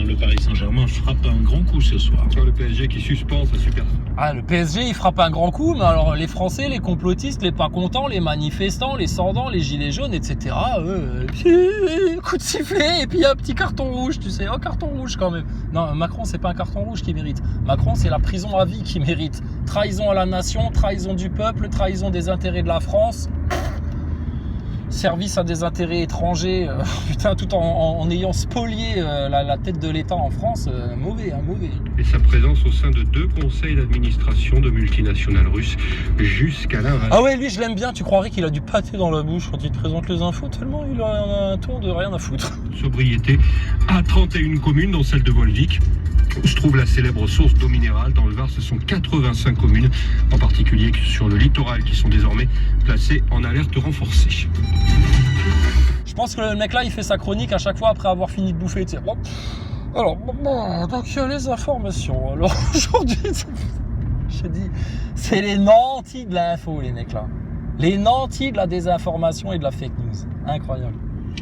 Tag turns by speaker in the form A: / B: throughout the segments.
A: le Paris Saint-Germain frappe un grand coup ce soir.
B: Le PSG qui suspend sa super.
C: Ah, le PSG, il frappe un grand coup, mais alors les Français, les complotistes, les pas contents, les manifestants, les sordants, les gilets jaunes, etc. Coup de sifflet, et puis un petit carton rouge, tu sais. Oh, carton rouge quand même. Non, Macron, c'est pas un carton rouge qu'il mérite. Macron, c'est la prison à vie qu'il mérite. Trahison à la nation, trahison du peuple, trahison des intérêts de la France. Service à des intérêts étrangers, putain, tout en ayant spolié la tête de l'État en France, mauvais.
B: Et sa présence au sein de 2 conseils d'administration de multinationales russes jusqu'à l'invasion.
C: Ah ouais, lui je l'aime bien, tu croirais qu'il a du pâté dans la bouche quand il te présente les infos, tellement il a un ton de rien à foutre.
B: Sobriété à 31 communes, dont celle de Volvic, où se trouve la célèbre source d'eau minérale. Dans le Var, ce sont 85 communes, en particulier sur le littoral, qui sont désormais placées en alerte renforcée.
C: Je pense que le mec là, il fait sa chronique à chaque fois après avoir fini de bouffer. Tu sais. Bon. Alors, donc il y a les informations. Alors aujourd'hui, je te dis, c'est les nantis de l'info, les mecs là. Les nantis de la désinformation et de la fake news. Incroyable.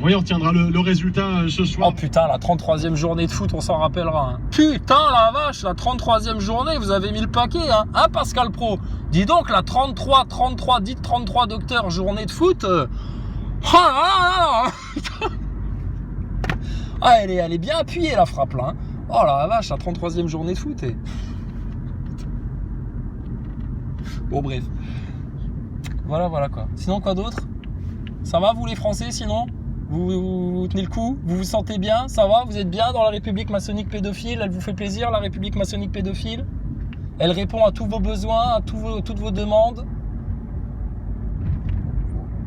A: Oui, on retiendra le résultat ce soir.
C: Oh putain, la 33e journée de foot, on s'en rappellera. Hein. Putain la vache, la 33e journée, vous avez mis le paquet, hein, Pascal Pro. Dis donc, la 33, dites 33 docteur journée de foot. Ah, elle est bien appuyée la frappe là. Hein. Oh la vache, la 33e journée de foot. Bon bref. Voilà quoi. Sinon quoi d'autre? Ça va vous les Français sinon? Vous tenez le coup? Vous vous sentez bien? Ça va? Vous êtes bien dans la République maçonnique pédophile? Elle vous fait plaisir la République maçonnique pédophile? Elle répond à tous vos besoins, à toutes vos demandes?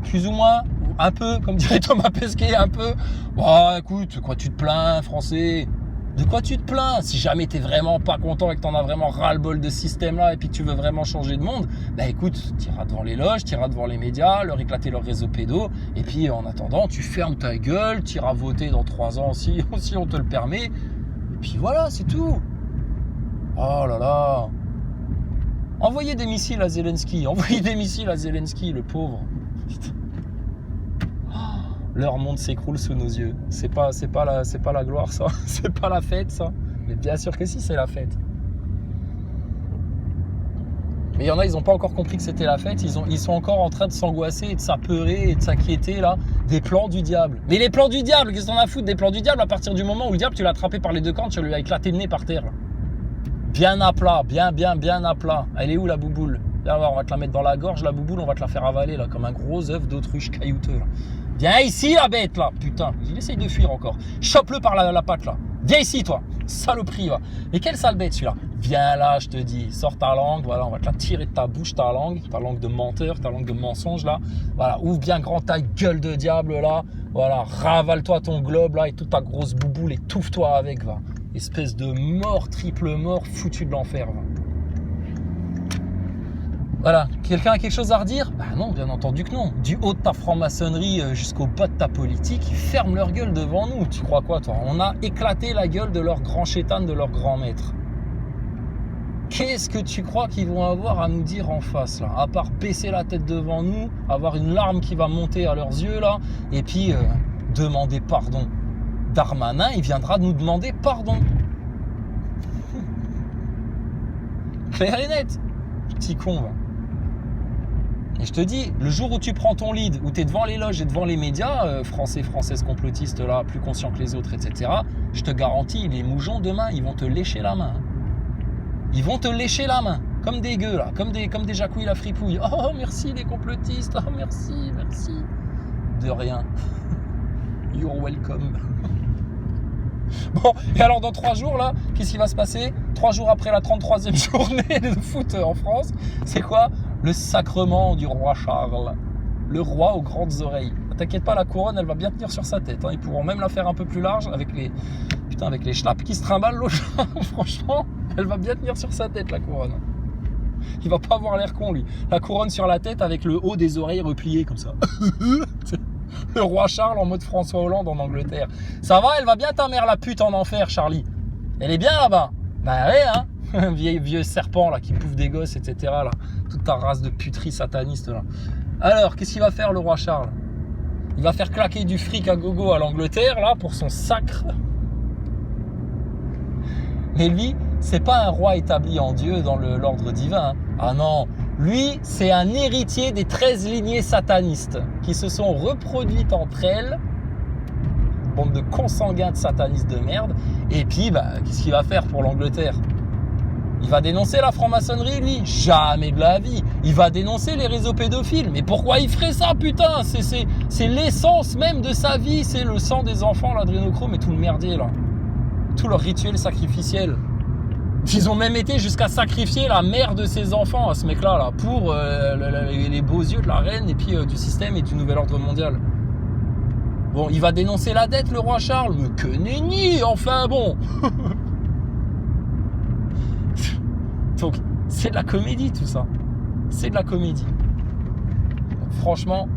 C: Plus ou moins? Un peu, comme dirait Thomas Pesquet, un peu. Bah écoute, de quoi tu te plains, Français? De quoi tu te plains? Si jamais t'es vraiment pas content et que t'en as vraiment ras-le-bol de ce système-là et puis que tu veux vraiment changer de monde, bah écoute, t'iras devant les loges, t'iras devant les médias, leur éclater leur réseau pédo, et puis en attendant, tu fermes ta gueule, t'iras voter dans 3 ans si on te le permet, et puis voilà, c'est tout. Oh là là. Envoyez des missiles à Zelensky, le pauvre. Putain. Leur monde s'écroule sous nos yeux. C'est pas la gloire, ça. C'est pas la fête, ça. Mais bien sûr que si, c'est la fête. Mais il y en a, ils n'ont pas encore compris que c'était la fête. Ils sont encore en train de s'angoisser et de s'apeurer et de s'inquiéter, là, des plans du diable. Mais les plans du diable, qu'est-ce qu'on a à foutre des plans du diable à partir du moment où le diable, tu l'as attrapé par les 2 cornes, tu lui as éclaté le nez par terre, là. Bien à plat, bien à plat. Elle est où, la bouboule? Là, on va te la mettre dans la gorge, la bouboule, on va te la faire avaler, là, comme un gros œuf d'autruche caillouteux, là. Viens ici, la bête, là. Putain, il essaye de fuir encore. Chope-le par la patte, là. Viens ici, toi. Saloperie, va. Mais quelle sale bête, celui-là. Viens là, je te dis. Sors ta langue. Voilà, on va te la tirer de ta bouche, ta langue de menteur, ta langue de mensonge, là. Voilà, ouvre bien grand ta gueule de diable, là. Voilà, ravale-toi ton globe, là, et toute ta grosse bouboule, étouffe-toi avec, va. Espèce de mort, triple mort, foutu de l'enfer, va. Voilà, quelqu'un a quelque chose à redire? Bah non, bien entendu que non. Du haut de ta franc-maçonnerie jusqu'au bas de ta politique, ils ferment leur gueule devant nous. Tu crois quoi, toi? On a éclaté la gueule de leur grand chétan, de leur grand maître. Qu'est-ce que tu crois qu'ils vont avoir à nous dire en face, là? À part baisser la tête devant nous, avoir une larme qui va monter à leurs yeux, là, et puis demander pardon. Darmanin, il viendra nous demander pardon. Clair et net. Petit con, va. Et je te dis, le jour où tu prends ton lead, où tu es devant les loges et devant les médias, françaises complotistes là, plus conscients que les autres, etc., je te garantis, les moujons demain, ils vont te lécher la main. Ils vont te lécher la main, comme des gueux là, comme des jacouilles la fripouille. Oh merci les complotistes, oh merci. De rien. You're welcome. Bon, et alors dans 3 jours là, qu'est-ce qui va se passer? 3 jours après la 33e journée de foot en France, c'est quoi? Le sacrement du roi Charles. Le roi aux grandes oreilles. T'inquiète pas, la couronne, elle va bien tenir sur sa tête. Hein. Ils pourront même la faire un peu plus large avec les schlaps qui se trimballent l'autre. Franchement, elle va bien tenir sur sa tête, la couronne. Il va pas avoir l'air con, lui. La couronne sur la tête avec le haut des oreilles replié comme ça. Le roi Charles en mode François Hollande en Angleterre. Ça va, elle va bien ta mère la pute en enfer, Charlie. Elle est bien là-bas. Bah ouais, hein. Vieux serpent là qui bouffe des gosses, etc. Là. Toute ta race de puterie sataniste là. Alors, qu'est-ce qu'il va faire le roi Charles? Il va faire claquer du fric à gogo à l'Angleterre là pour son sacre. Mais lui, c'est pas un roi établi en Dieu dans l'ordre divin. Hein. Ah non, lui, c'est un héritier des 13 lignées satanistes qui se sont reproduites entre elles, bande de consanguins de satanistes de merde. Et puis, qu'est-ce qu'il va faire pour l'Angleterre? Il va dénoncer la franc-maçonnerie, lui? Jamais de la vie. Il va dénoncer les réseaux pédophiles. Mais pourquoi il ferait ça, putain? C'est l'essence même de sa vie. C'est le sang des enfants, l'adrénochrome et tout le merdier, là. Tout leur rituel sacrificiel. Ils ont même été jusqu'à sacrifier la mère de ses enfants à ce mec-là, là, pour les beaux yeux de la reine et puis du système et du nouvel ordre mondial. Bon, il va dénoncer la dette, le roi Charles. Mais que nenni, enfin bon. Donc, c'est de la comédie tout ça. C'est de la comédie. Donc, franchement,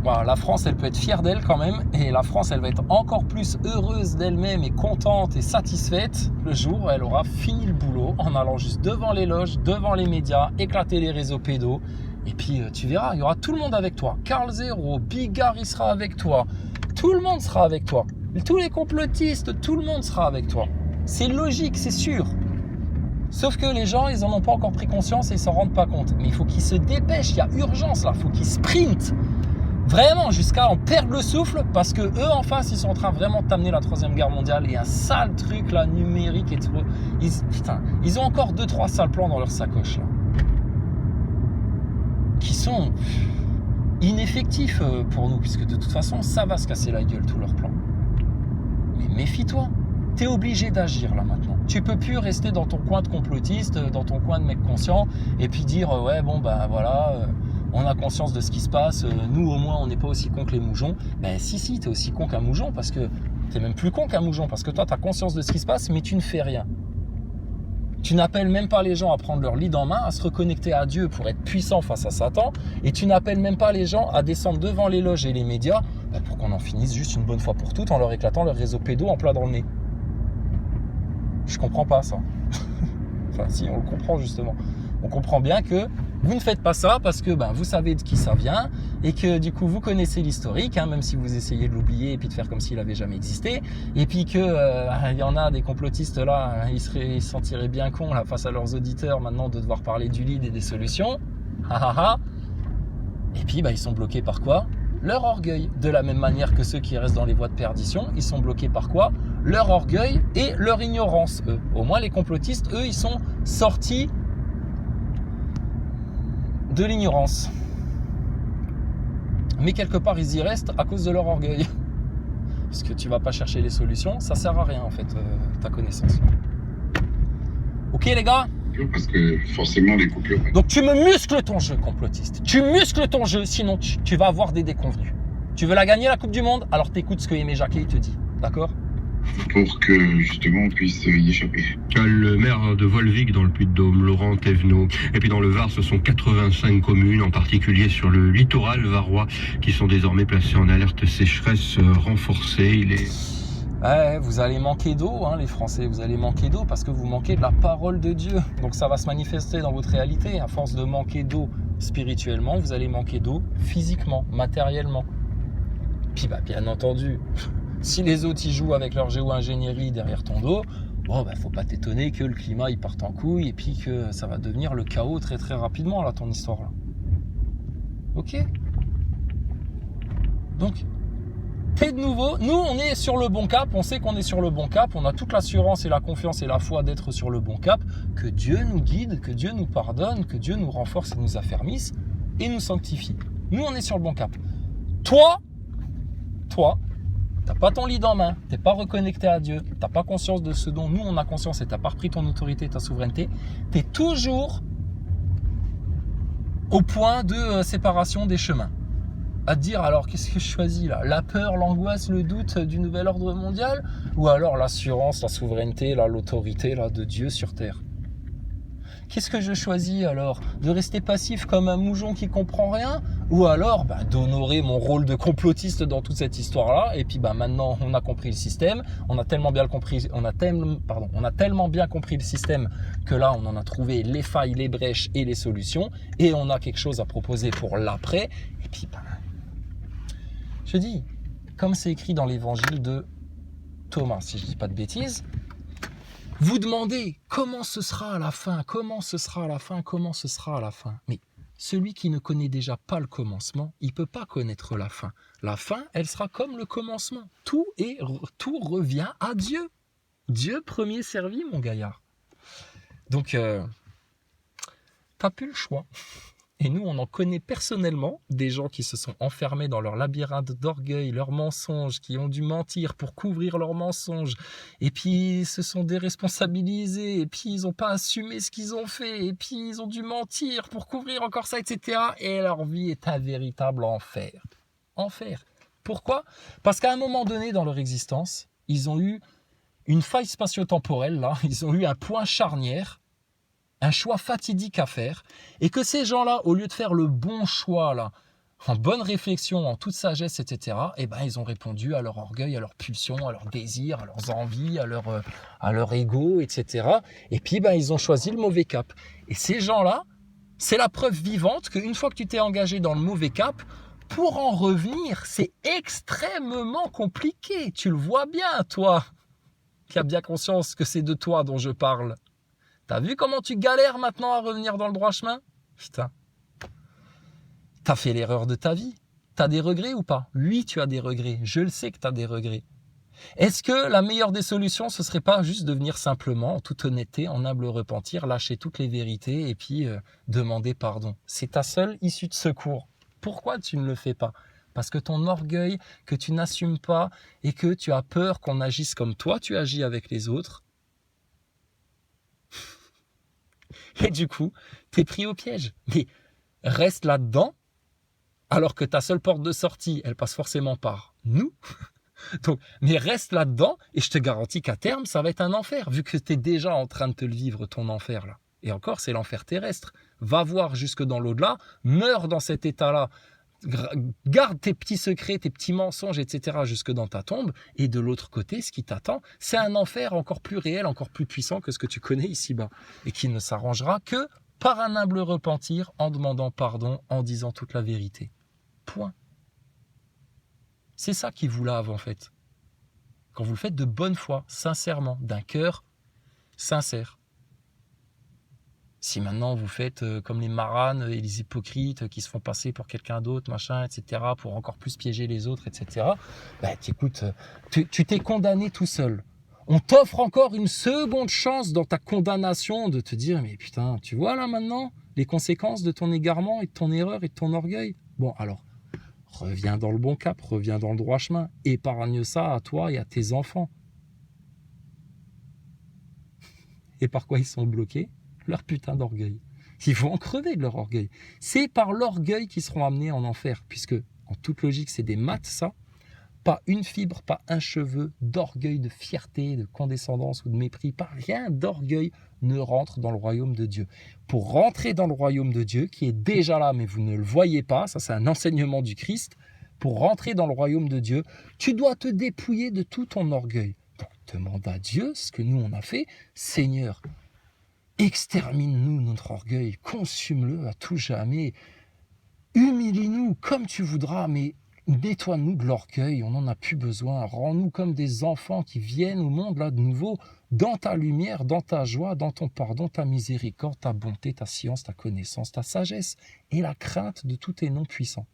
C: voilà, la France, elle peut être fière d'elle quand même. Et la France, elle va être encore plus heureuse d'elle-même et contente et satisfaite le jour où elle aura fini le boulot en allant juste devant les loges, devant les médias, éclater les réseaux pédos. Et puis, tu verras, il y aura tout le monde avec toi. Karl Zéro, Bigard, il sera avec toi. Tout le monde sera avec toi. Tous les complotistes, tout le monde sera avec toi. C'est logique, c'est sûr. Sauf que les gens, ils n'en ont pas encore pris conscience et ils s'en rendent pas compte. Mais il faut qu'ils se dépêchent, il y a urgence là, il faut qu'ils sprintent. Vraiment, jusqu'à en perdre le souffle, parce que eux en face, ils sont en train vraiment de t'amener la 3e guerre mondiale et un sale truc là, numérique et tout. Ils ont encore 2-3 sales plans dans leur sacoche là. Qui sont ineffectifs pour nous, puisque de toute façon, ça va se casser la gueule, tous leurs plans. Mais méfie-toi. T'es obligé d'agir là maintenant. Tu peux plus rester dans ton coin de complotiste, dans ton coin de mec conscient, et puis dire ouais bon voilà, on a conscience de ce qui se passe, nous au moins on n'est pas aussi cons que les moujons. Ben si, t'es aussi con qu'un moujon, parce que t'es même plus con qu'un moujon, parce que toi t'as conscience de ce qui se passe, mais tu ne fais rien. Tu n'appelles même pas les gens à prendre leur lead en main, à se reconnecter à Dieu pour être puissant face à Satan, et tu n'appelles même pas les gens à descendre devant les loges et les médias pour qu'on en finisse juste une bonne fois pour toutes en leur éclatant leur réseau pédo en plein dans le nez. Je comprends pas ça. Enfin si, on le comprend justement. On comprend bien que vous ne faites pas ça parce que vous savez de qui ça vient et que du coup vous connaissez l'historique, même si vous essayez de l'oublier et puis de faire comme s'il n'avait jamais existé. Et puis que y en a des complotistes là, ils se sentiraient bien cons là, face à leurs auditeurs maintenant de devoir parler du lead et des solutions. Et puis ils sont bloqués par quoi? Leur orgueil. De la même manière que ceux qui restent dans les voies de perdition, ils sont bloqués par quoi? Leur orgueil et leur ignorance, eux. Au moins, les complotistes, eux, ils sont sortis de l'ignorance. Mais quelque part, ils y restent à cause de leur orgueil. Parce que tu vas pas chercher les solutions, ça sert à rien, en fait, ta connaissance. Ok, les gars?
D: Parce que forcément, les coupures...
C: Donc, tu me muscles ton jeu, complotiste. Tu muscles ton jeu, sinon tu vas avoir des déconvenus. Tu veux la gagner, la Coupe du Monde? Alors, t'écoutes ce que Aimé Jacquet te dit. D'accord?
D: Pour que justement on puisse y échapper.
B: Le maire de Volvic dans le Puy-de-Dôme, Laurent Thévenot. Et puis dans le Var, ce sont 85 communes, en particulier sur le littoral varois, qui sont désormais placées en alerte sécheresse renforcée.
C: Ouais, vous allez manquer d'eau, les Français, vous allez manquer d'eau parce que vous manquez de la parole de Dieu. Donc ça va se manifester dans votre réalité. À force de manquer d'eau spirituellement, vous allez manquer d'eau physiquement, matériellement. Puis bien entendu, si les autres y jouent avec leur géo-ingénierie derrière ton dos, faut pas t'étonner que le climat il parte en couille et puis que ça va devenir le chaos très très rapidement là, ton histoire là. Ok. Donc, t'es de nouveau, nous on est sur le bon cap, on sait qu'on est sur le bon cap, on a toute l'assurance et la confiance et la foi d'être sur le bon cap, que Dieu nous guide, que Dieu nous pardonne, que Dieu nous renforce et nous affermisse et nous sanctifie. Nous on est sur le bon cap. Toi, t'as pas ton lead en main, t'es pas reconnecté à Dieu, t'as pas conscience de ce dont nous on a conscience et t'as pas repris ton autorité, ta souveraineté, t'es toujours au point de séparation des chemins. À te dire alors qu'est-ce que je choisis là? La peur, l'angoisse, le doute du nouvel ordre mondial? Ou alors l'assurance, la souveraineté, l'autorité de Dieu sur terre? Qu'est-ce que je choisis alors? De rester passif comme un moujon qui comprend rien? Ou alors d'honorer mon rôle de complotiste dans toute cette histoire-là? Et puis maintenant on a compris le système, on a tellement bien compris le système que là on en a trouvé les failles, les brèches et les solutions, et on a quelque chose à proposer pour l'après. Et puis je dis, comme c'est écrit dans l'évangile de Thomas, si je dis pas de bêtises, Vous demandez comment ce sera à la fin, comment ce sera à la fin, comment ce sera à la fin. Mais celui qui ne connaît déjà pas le commencement, il ne peut pas connaître la fin. La fin, elle sera comme le commencement. Tout revient à Dieu. Dieu premier servi, mon gaillard. Donc, t'as plus le choix. Et nous, on en connaît personnellement des gens qui se sont enfermés dans leur labyrinthe d'orgueil, leurs mensonges, qui ont dû mentir pour couvrir leurs mensonges, et puis ils se sont déresponsabilisés, et puis ils n'ont pas assumé ce qu'ils ont fait, et puis ils ont dû mentir pour couvrir encore ça, etc. Et leur vie est un véritable enfer. Enfer. Pourquoi ? Parce qu'à un moment donné dans leur existence, ils ont eu une faille spatio-temporelle, là, ils ont eu un point charnière, un choix fatidique à faire, et que ces gens-là, au lieu de faire le bon choix, là, en bonne réflexion, en toute sagesse, etc., eh ben, ils ont répondu à leur orgueil, à leurs pulsions, à leurs désirs, à leurs envies, à leur ego, etc. Et puis, ben, ils ont choisi le mauvais cap. Et ces gens-là, c'est la preuve vivante qu'une fois que tu t'es engagé dans le mauvais cap, pour en revenir, c'est extrêmement compliqué. Tu le vois bien, toi, qui as bien conscience que c'est de toi dont je parle. T'as vu comment tu galères maintenant à revenir dans le droit chemin ? Putain. T'as fait l'erreur de ta vie. T'as des regrets ou pas ? Oui, tu as des regrets. Je le sais que t'as des regrets. Est-ce que la meilleure des solutions, ce serait pas juste de venir simplement, en toute honnêteté, en humble repentir, lâcher toutes les vérités et puis demander pardon ? C'est ta seule issue de secours. Pourquoi tu ne le fais pas ? Parce que ton orgueil, que tu n'assumes pas et que tu as peur qu'on agisse comme toi, tu agis avec les autres. Et du coup, t'es pris au piège. Mais reste là-dedans, alors que ta seule porte de sortie, elle passe forcément par nous. Donc, mais reste là-dedans, et je te garantis qu'à terme, ça va être un enfer, vu que t'es déjà en train de te le vivre, ton enfer, là. Et encore, c'est l'enfer terrestre. Va voir jusque dans l'au-delà, meurs dans cet état-là, garde tes petits secrets, tes petits mensonges, etc. jusque dans ta tombe, et de l'autre côté, ce qui t'attend, c'est un enfer encore plus réel, encore plus puissant que ce que tu connais ici-bas, et qui ne s'arrangera que par un humble repentir, en demandant pardon, en disant toute la vérité. Point. C'est ça qui vous lave en fait. Quand vous le faites de bonne foi, sincèrement, d'un cœur sincère. Si maintenant vous faites comme les maranes et les hypocrites qui se font passer pour quelqu'un d'autre, machin, etc., pour encore plus piéger les autres, etc., bah, écoute, tu t'es condamné tout seul. On t'offre encore une seconde chance dans ta condamnation de te dire, mais putain, tu vois là maintenant les conséquences de ton égarement et de ton erreur et de ton orgueil. Bon, alors, reviens dans le bon cap, reviens dans le droit chemin, épargne ça à toi et à tes enfants. Et par quoi ils sont bloqués ? Leur putain d'orgueil. Ils vont en crever de leur orgueil. C'est par l'orgueil qu'ils seront amenés en enfer, puisque, en toute logique, c'est des maths, ça. Pas une fibre, pas un cheveu d'orgueil, de fierté, de condescendance ou de mépris, pas rien d'orgueil ne rentre dans le royaume de Dieu. Pour rentrer dans le royaume de Dieu, qui est déjà là, mais vous ne le voyez pas, ça c'est un enseignement du Christ, pour rentrer dans le royaume de Dieu, tu dois te dépouiller de tout ton orgueil. Donc demande à Dieu ce que nous on a fait. Seigneur, extermine-nous notre orgueil, consume-le à tout jamais, humilie-nous comme tu voudras, mais nettoie-nous de l'orgueil, on n'en a plus besoin, rends-nous comme des enfants qui viennent au monde là de nouveau, dans ta lumière, dans ta joie, dans ton pardon, ta miséricorde, ta bonté, ta science, ta connaissance, ta sagesse et la crainte de tous tes noms puissants.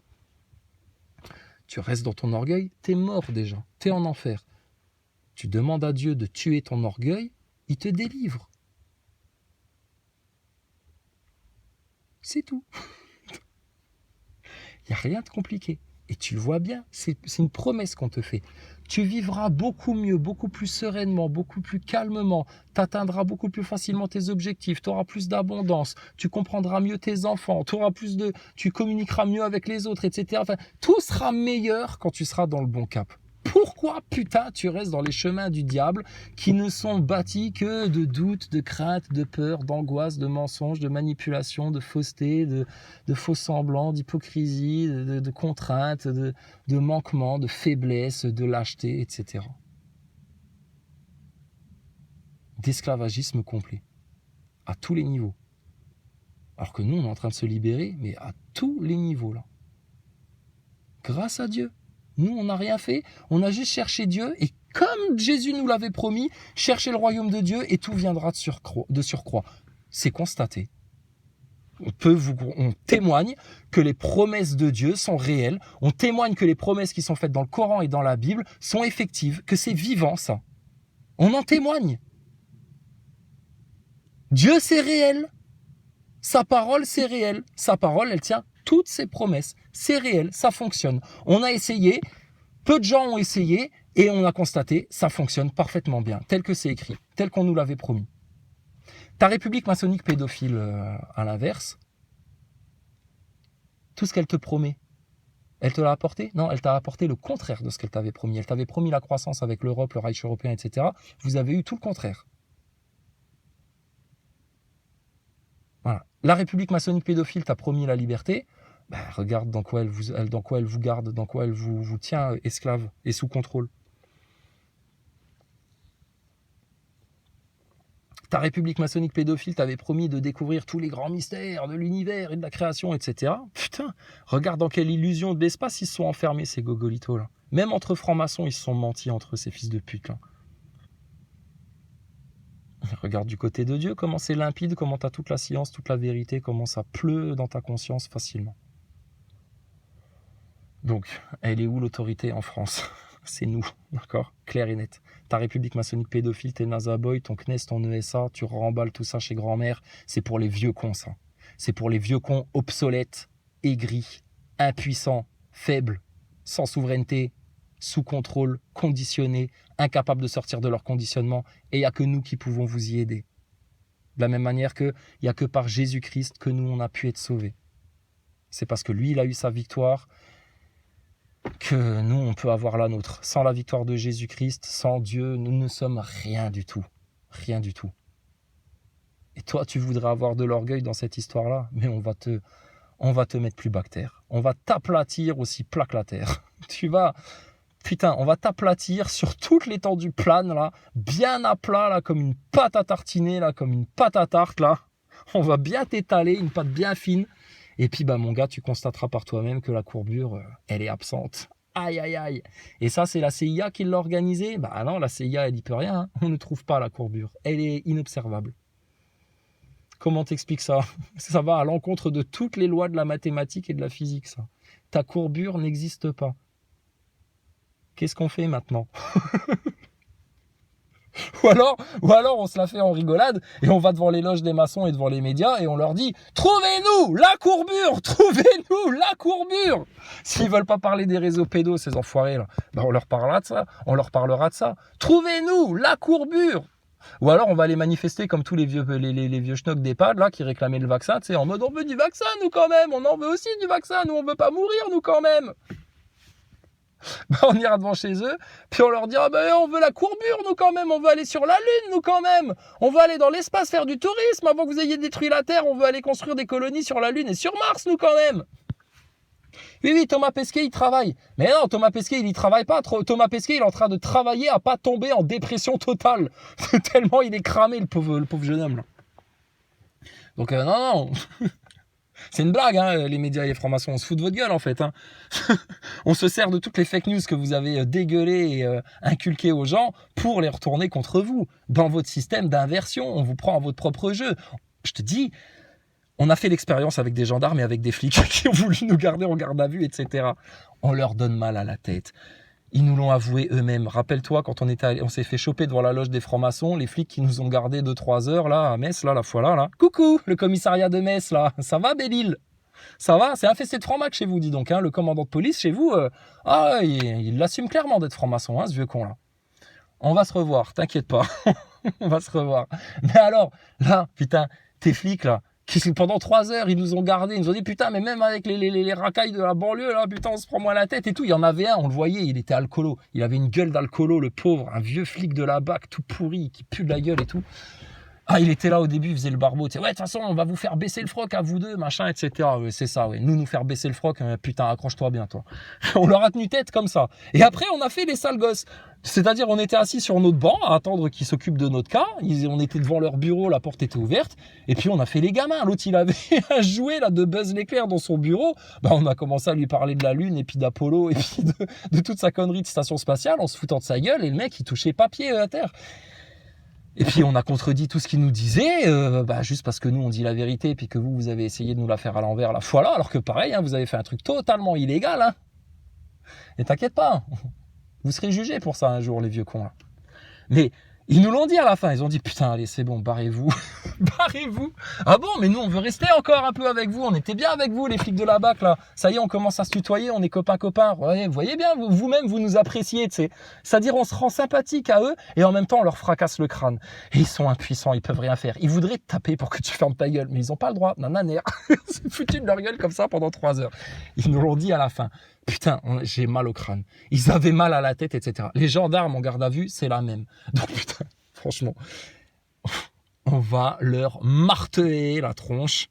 C: Tu restes dans ton orgueil, t'es mort déjà, t'es en enfer. Tu demandes à Dieu de tuer ton orgueil, il te délivre. C'est tout. Il n'y a rien de compliqué. Et tu le vois bien, c'est une promesse qu'on te fait. Tu vivras beaucoup mieux, beaucoup plus sereinement, beaucoup plus calmement. Tu atteindras beaucoup plus facilement tes objectifs. Tu auras plus d'abondance. Tu comprendras mieux tes enfants. Tu communiqueras mieux avec les autres, etc. Enfin, tout sera meilleur quand tu seras dans le bon cap. Pourquoi, putain, tu restes dans les chemins du diable qui ne sont bâtis que de doutes, de craintes, de peurs, d'angoisses, de mensonges, de manipulations, de fausseté, de faux semblants, d'hypocrisie, de contraintes, de manquements, de faiblesse, de lâcheté, etc. D'esclavagisme complet, à tous les niveaux. Alors que nous, on est en train de se libérer, mais à tous les niveaux, là. Grâce à Dieu. Nous, on n'a rien fait, on a juste cherché Dieu et comme Jésus nous l'avait promis, cherchez le royaume de Dieu et tout viendra de surcroît. C'est constaté. On témoigne que les promesses de Dieu sont réelles. On témoigne que les promesses qui sont faites dans le Coran et dans la Bible sont effectives, que c'est vivant ça. On en témoigne. Dieu, c'est réel. Sa parole, c'est réel. Sa parole, elle tient toutes ses promesses. C'est réel, ça fonctionne. On a essayé, peu de gens ont essayé et on a constaté, ça fonctionne parfaitement bien, tel que c'est écrit, tel qu'on nous l'avait promis. Ta république maçonnique pédophile, à l'inverse, tout ce qu'elle te promet, elle te l'a apporté? Non, elle t'a apporté le contraire de ce qu'elle t'avait promis. Elle t'avait promis la croissance avec l'Europe, le Reich européen, etc. Vous avez eu tout le contraire. Voilà. La république maçonnique pédophile t'a promis la liberté. Ben, regarde dans quoi elle vous garde, dans quoi elle vous tient esclave et sous contrôle. Ta république maçonnique pédophile t'avait promis de découvrir tous les grands mystères de l'univers et de la création, etc. Putain, regarde dans quelle illusion de l'espace ils se sont enfermés, ces gogolitos là. Même entre francs-maçons, ils se sont mentis entre ces fils de pute là. Regarde du côté de Dieu, comment c'est limpide, comment t'as toute la science, toute la vérité, comment ça pleut dans ta conscience facilement. Donc, elle est où l'autorité en France? C'est nous, d'accord? Clair et net. Ta république maçonnique pédophile, tes Nazaboy, ton CNES, ton ESA, tu remballes tout ça chez grand-mère, c'est pour les vieux cons ça. C'est pour les vieux cons obsolètes, aigris, impuissants, faibles, sans souveraineté, sous contrôle, conditionnés, incapables de sortir de leur conditionnement, et il n'y a que nous qui pouvons vous y aider. De la même manière qu'il n'y a que par Jésus-Christ que nous, on a pu être sauvés. C'est parce que lui, il a eu sa victoire, que nous, on peut avoir la nôtre. Sans la victoire de Jésus-Christ, sans Dieu, nous ne sommes rien du tout. Rien du tout. Et toi, tu voudrais avoir de l'orgueil dans cette histoire-là, mais on va te mettre plus bas que terre. On va t'aplatir aussi plat que la terre. On va t'aplatir sur toute l'étendue plane, là, bien à plat, là, comme une pâte à tartiner, là, comme une pâte à tarte, là. On va bien t'étaler, une pâte bien fine. Et puis, bah, mon gars, tu constateras par toi-même que la courbure, elle est absente. Aïe, aïe, aïe. Et ça, c'est la CIA qui l'a organisé? Bah non, la CIA, elle n'y peut rien. Hein. On ne trouve pas la courbure. Elle est inobservable. Comment t'expliques ça? Ça va à l'encontre de toutes les lois de la mathématique et de la physique, ça. Ta courbure n'existe pas. Qu'est-ce qu'on fait maintenant? Ou alors on se la fait en rigolade et on va devant les loges des maçons et devant les médias et on leur dit « Trouvez-nous la courbure! Trouvez-nous la courbure !» S'ils veulent pas parler des réseaux pédos, ces enfoirés là, ben on leur parlera de ça. Trouvez-nous la courbure! Ou alors on va aller manifester comme tous les vieux schnocks d'EHPAD là qui réclamaient le vaccin, tu sais, en mode on veut du vaccin nous quand même, on en veut aussi du vaccin, nous on veut pas mourir nous quand même. Ben, on ira devant chez eux, puis on leur dira on veut la courbure nous quand même, on veut aller sur la Lune nous quand même, on veut aller dans l'espace faire du tourisme avant que vous ayez détruit la Terre, on veut aller construire des colonies sur la Lune et sur Mars nous quand même. Oui, Thomas Pesquet il travaille, mais non, Thomas Pesquet il y travaille pas, Thomas Pesquet il est en train de travailler à pas tomber en dépression totale, tellement il est cramé le pauvre jeune homme là. Donc non. C'est une blague, hein, les médias et les francs-maçons, on se fout de votre gueule en fait. Hein. On se sert de toutes les fake news que vous avez dégueulées et inculquées aux gens pour les retourner contre vous. Dans votre système d'inversion, on vous prend à votre propre jeu. Je te dis, on a fait l'expérience avec des gendarmes et avec des flics qui ont voulu nous garder en garde à vue, etc. On leur donne mal à la tête. Ils nous l'ont avoué eux-mêmes. Rappelle-toi, quand on s'est fait choper devant la loge des francs-maçons, les flics qui nous ont gardés 2-3 heures, là, à Metz, là, la fois là. Coucou, le commissariat de Metz, là. Ça va, Belle-Île? Ça va? C'est infesté de francs-macs chez vous, dis donc, hein. Le commandant de police, chez vous, il l'assume clairement d'être franc-maçon, hein, ce vieux con, là. On va se revoir, t'inquiète pas. On va se revoir. Mais alors, là, putain, tes flics, là, pendant 3 heures, ils nous ont gardés, ils nous ont dit putain, mais même avec les racailles de la banlieue, là, putain, on se prend moins la tête et tout. Il y en avait un, on le voyait, il était alcoolo. Il avait une gueule d'alcoolo, le pauvre, un vieux flic de la BAC, tout pourri, qui pue de la gueule et tout. Ah, il était là au début, il faisait le barbeau. Tu sais, ouais, de toute façon, on va vous faire baisser le froc à vous deux, machin, etc. Ouais, c'est ça, ouais. Nous faire baisser le froc, putain, accroche-toi bien, toi. On leur a tenu tête comme ça. Et après, on a fait les sales gosses. C'est-à-dire, on était assis sur notre banc à attendre qu'ils s'occupent de notre cas. On était devant leur bureau, la porte était ouverte. Et puis, on a fait les gamins. L'autre, il avait un jouet là, de Buzz l'éclair dans son bureau. Bah, on a commencé à lui parler de la Lune et puis d'Apollo et puis de toute sa connerie de station spatiale en se foutant de sa gueule. Et le mec, il touchait pas pied à terre. Et puis on a contredit tout ce qu'il nous disait, juste parce que nous on dit la vérité et puis que vous avez essayé de nous la faire à l'envers la fois là, alors que pareil, vous avez fait un truc totalement illégal. Hein. Et t'inquiète pas, vous serez jugés pour ça un jour, les vieux cons là. Mais ils nous l'ont dit à la fin, ils ont dit putain allez c'est bon, barrez-vous, barrez-vous. Ah bon, mais nous on veut rester encore un peu avec vous, on était bien avec vous les flics de la BAC là. Ça y est, on commence à se tutoyer, on est copains. Ouais, vous voyez bien, vous-même vous nous appréciez, tu sais. C'est-à-dire on se rend sympathique à eux et en même temps on leur fracasse le crâne. Et ils sont impuissants, ils peuvent rien faire. Ils voudraient te taper pour que tu fermes ta gueule, mais ils ont pas le droit, nananer. C'est foutu de leur gueule comme ça pendant 3 heures. Ils nous l'ont dit à la fin. Putain, j'ai mal au crâne. Ils avaient mal à la tête, etc. Les gendarmes en garde à vue, c'est la même. Donc putain, franchement, on va leur marteler la tronche.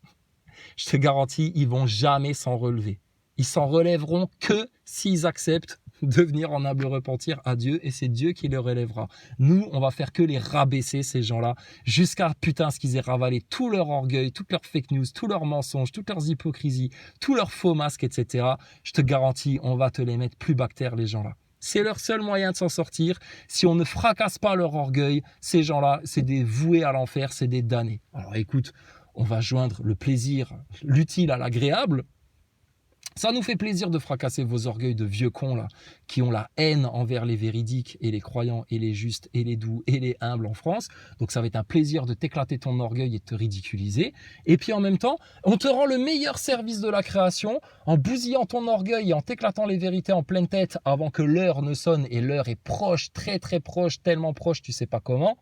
C: Je te garantis, ils vont jamais s'en relever. Ils s'en relèveront que s'ils acceptent de venir en humble repentir à Dieu et c'est Dieu qui les relèvera. Nous, on va faire que les rabaisser, ces gens-là, jusqu'à putain ce qu'ils aient ravalé tout leur orgueil, toutes leurs fake news, tous leurs mensonges, toutes leurs hypocrisies, tous leurs faux masques, etc. Je te garantis, on va te les mettre plus bactères, les gens-là. C'est leur seul moyen de s'en sortir. Si on ne fracasse pas leur orgueil, ces gens-là, c'est des voués à l'enfer, c'est des damnés. Alors écoute, on va joindre le plaisir, l'utile à l'agréable. Ça nous fait plaisir de fracasser vos orgueils de vieux cons là, qui ont la haine envers les véridiques et les croyants et les justes et les doux et les humbles en France. Donc ça va être un plaisir de t'éclater ton orgueil et de te ridiculiser. Et puis en même temps, on te rend le meilleur service de la création en bousillant ton orgueil et en t'éclatant les vérités en pleine tête avant que l'heure ne sonne. Et l'heure est proche, très très proche, tellement proche, tu sais pas comment.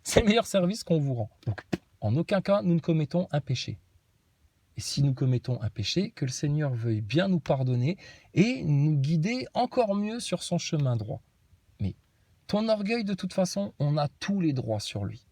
C: C'est le meilleur service qu'on vous rend. Donc en aucun cas, nous ne commettons un péché. Et si nous commettons un péché, que le Seigneur veuille bien nous pardonner et nous guider encore mieux sur son chemin droit. Mais ton orgueil, de toute façon, on a tous les droits sur lui.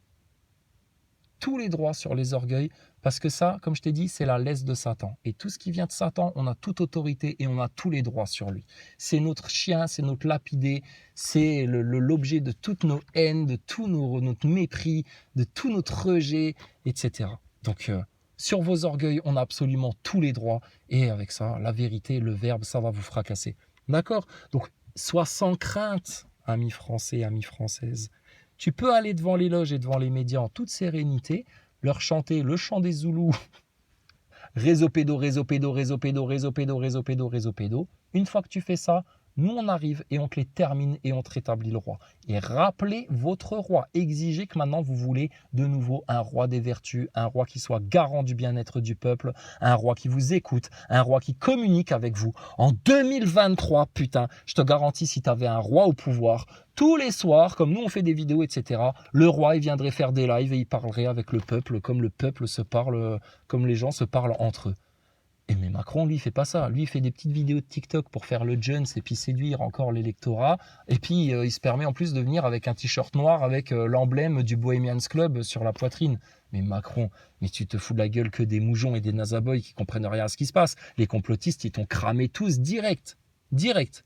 C: Tous les droits sur les orgueils, parce que ça, comme je t'ai dit, c'est la laisse de Satan. Et tout ce qui vient de Satan, on a toute autorité et on a tous les droits sur lui. C'est notre chien, c'est notre lapidé, c'est l'objet de toutes nos haines, de tout notre mépris, de tout notre rejet, etc. Donc, sur vos orgueils, on a absolument tous les droits. Et avec ça, la vérité, le verbe, ça va vous fracasser. D'accord? Donc, sois sans crainte, amis français, amis françaises. Tu peux aller devant les loges et devant les médias en toute sérénité, leur chanter le chant des Zoulous. Réseau pédo, réseau pédo, réseau pédo, réseau pédo, réseau pédo, réseau pédo. Une fois que tu fais ça, nous on arrive et on te les termine et on te rétablit le roi. Et rappelez votre roi, exigez que maintenant vous voulez de nouveau un roi des vertus, un roi qui soit garant du bien-être du peuple, un roi qui vous écoute, un roi qui communique avec vous. En 2023, putain, je te garantis, si tu avais un roi au pouvoir, tous les soirs, comme nous on fait des vidéos, etc., le roi il viendrait faire des lives et il parlerait avec le peuple se parle, comme les gens se parlent entre eux. Et mais Macron, lui, il fait pas ça. Lui, il fait des petites vidéos de TikTok pour faire le Jones et puis séduire encore l'électorat. Et puis, il se permet en plus de venir avec un t-shirt noir avec l'emblème du Bohemians Club sur la poitrine. Mais Macron, mais tu te fous de la gueule que des moujons et des nazaboys qui comprennent rien à ce qui se passe. Les complotistes, ils t'ont cramé tous direct. Direct.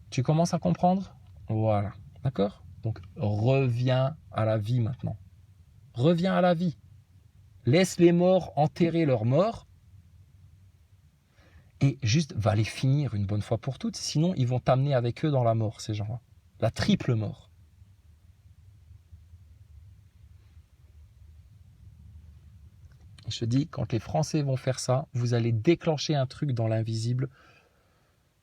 C: Tu commences à comprendre? Voilà. D'accord? Donc, reviens à la vie maintenant. Reviens à la vie. Laisse les morts enterrer leurs morts. Et juste, va les finir une bonne fois pour toutes. Sinon, ils vont t'amener avec eux dans la mort, ces gens-là. La triple mort. Et je te dis, quand les Français vont faire ça, vous allez déclencher un truc dans l'invisible.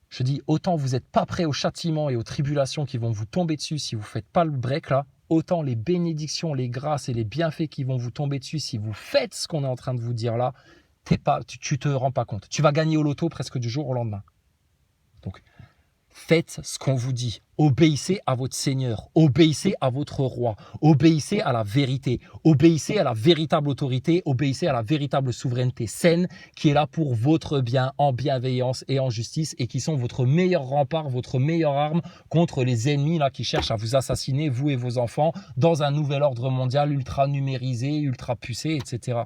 C: Je dis, autant vous n'êtes pas prêts au châtiment et aux tribulations qui vont vous tomber dessus si vous ne faites pas le break là, autant les bénédictions, les grâces et les bienfaits qui vont vous tomber dessus si vous faites ce qu'on est en train de vous dire là, tu te rends pas compte. Tu vas gagner au loto presque du jour au lendemain. Donc, Faites ce qu'on vous dit. Obéissez à votre Seigneur. Obéissez à votre roi. Obéissez à la vérité. Obéissez à la véritable autorité. Obéissez à la véritable souveraineté saine qui est là pour votre bien, en bienveillance et en justice, et qui sont votre meilleur rempart, votre meilleure arme contre les ennemis là qui cherchent à vous assassiner, vous et vos enfants, dans un nouvel ordre mondial ultra numérisé, ultra pucé, etc.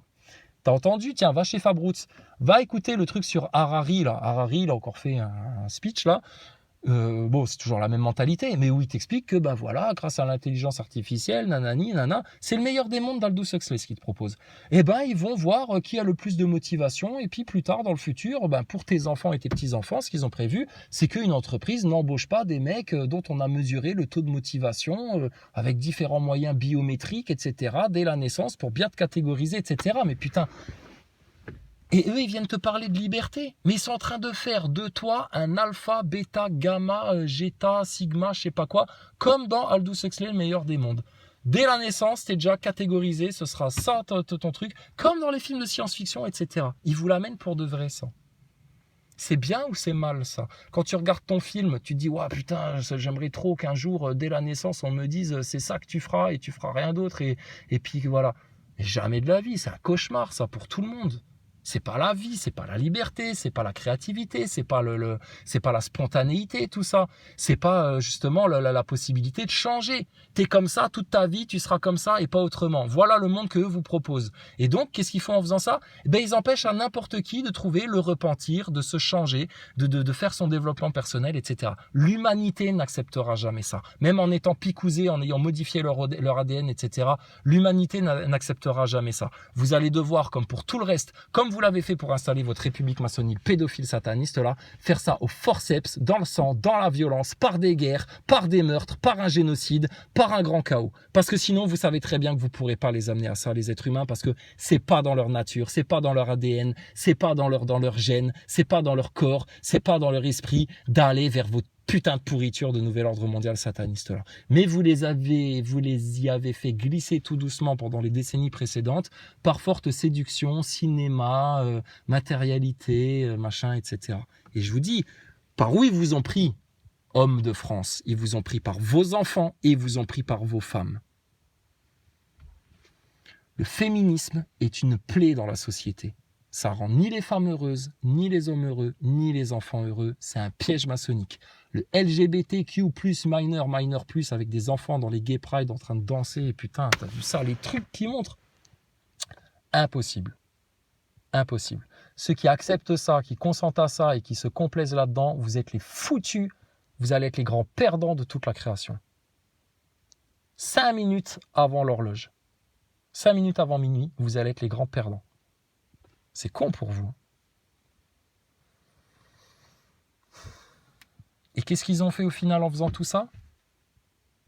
C: T'as entendu? Tiens, va chez Fabroots. Va écouter le truc sur Harari là. Harari, il a encore fait un speech là. Bon, c'est toujours la même mentalité, mais où il t'explique que, bah voilà, grâce à l'intelligence artificielle, nanani, nana, c'est le meilleur des mondes d'Aldous Huxley ce qu'il te propose. Et ben, ils vont voir qui a le plus de motivation, et puis plus tard, dans le futur, ben, pour tes enfants et tes petits-enfants, ce qu'ils ont prévu, c'est qu'une entreprise n'embauche pas des mecs dont on a mesuré le taux de motivation avec différents moyens biométriques, etc., dès la naissance, pour bien te catégoriser, etc. Mais putain... Et eux, ils viennent te parler de liberté. Mais ils sont en train de faire de toi un alpha, bêta, gamma, zeta, sigma, je sais pas quoi, comme dans Aldous Huxley, le meilleur des mondes. Dès la naissance, tu es déjà catégorisé, ce sera ça ton truc, comme dans les films de science-fiction, etc. Ils vous l'amènent pour de vrai, ça. C'est bien ou c'est mal, ça? Quand tu regardes ton film, tu te dis, ouais, putain, j'aimerais trop qu'un jour, dès la naissance, on me dise, c'est ça que tu feras et tu feras rien d'autre. Et puis voilà. Mais jamais de la vie, c'est un cauchemar, ça, pour tout le monde. C'est pas la vie, c'est pas la liberté, c'est pas la créativité, c'est pas c'est pas la spontanéité, tout ça. C'est pas justement la possibilité de changer. T'es comme ça toute ta vie, tu seras comme ça et pas autrement. Voilà le monde qu'eux vous proposent. Et donc, qu'est-ce qu'ils font en faisant ça? Ben, ils empêchent à n'importe qui de trouver le repentir, de se changer, de faire son développement personnel, etc. L'humanité n'acceptera jamais ça. Même en étant picousé, en ayant modifié leur ADN, etc. L'humanité n'acceptera jamais ça. Vous allez devoir, comme pour tout le reste, comme vous l'avez fait pour installer votre république maçonnique pédophile sataniste là, faire ça au forceps, dans le sang, dans la violence, par des guerres, par des meurtres, par un génocide, par un grand chaos. Parce que sinon, vous savez très bien que vous ne pourrez pas les amener à ça, les êtres humains, parce que c'est pas dans leur nature, c'est pas dans leur ADN, c'est pas dans leur gène, c'est pas dans leur corps, c'est pas dans leur esprit d'aller vers votre putain de pourriture de nouvel ordre mondial sataniste là. Mais vous les y avez fait glisser tout doucement pendant les décennies précédentes par forte séduction, cinéma, matérialité, machin, etc. Et je vous dis, par où ils vous ont pris, hommes de France? Ils vous ont pris par vos enfants et ils vous ont pris par vos femmes. Le féminisme est une plaie dans la société. Ça rend ni les femmes heureuses, ni les hommes heureux, ni les enfants heureux. C'est un piège maçonnique. Le LGBTQ+, minor plus, avec des enfants dans les gay pride en train de danser. Et putain, t'as vu ça, les trucs qui montrent? Impossible. Impossible. Ceux qui acceptent ça, qui consentent à ça et qui se complaisent là-dedans, vous êtes les foutus. Vous allez être les grands perdants de toute la création. 5 minutes avant l'horloge. 5 minutes avant minuit, vous allez être les grands perdants. C'est con pour vous. Et qu'est-ce qu'ils ont fait au final en faisant tout ça?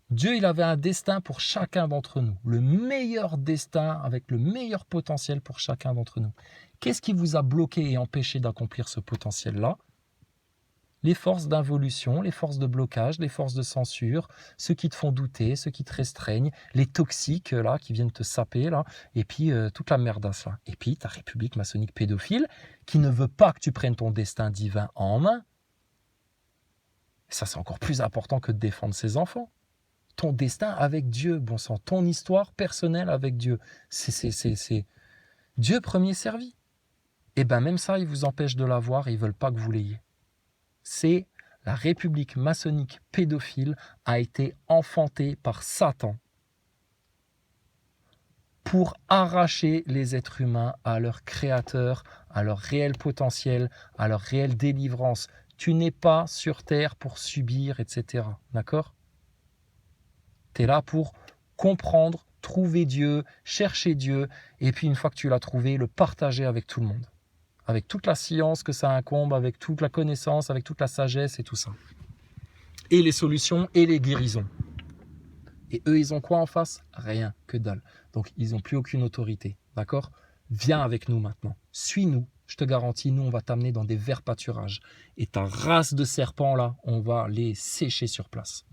C: Dieu, il avait un destin pour chacun d'entre nous. Le meilleur destin avec le meilleur potentiel pour chacun d'entre nous. Qu'est-ce qui vous a bloqué et empêché d'accomplir ce potentiel-là? Les forces d'involution, les forces de blocage, les forces de censure, ceux qui te font douter, ceux qui te restreignent, les toxiques là qui viennent te saper là, et puis toute la merdasse là. Et puis ta république maçonnique pédophile qui ne veut pas que tu prennes ton destin divin en main. Et ça c'est encore plus important que de défendre ses enfants. Ton destin avec Dieu, bon sang, ton histoire personnelle avec Dieu. C'est Dieu premier servi. Et bien même ça, ils vous empêchent de l'avoir et ils ne veulent pas que vous l'ayez. C'est la république maçonnique pédophile a été enfantée par Satan pour arracher les êtres humains à leur créateur, à leur réel potentiel, à leur réelle délivrance. Tu n'es pas sur terre pour subir, etc. D'accord? Tu es là pour comprendre, trouver Dieu, chercher Dieu, et puis une fois que tu l'as trouvé, le partager avec tout le monde. Avec toute la science que ça incombe, avec toute la connaissance, avec toute la sagesse et tout ça. Et les solutions et les guérisons. Et eux, ils ont quoi en face? Rien, que dalle. Donc, ils n'ont plus aucune autorité, d'accord? Viens avec nous maintenant, suis-nous. Je te garantis, nous, on va t'amener dans des verts pâturages. Et ta race de serpents, là, on va les sécher sur place.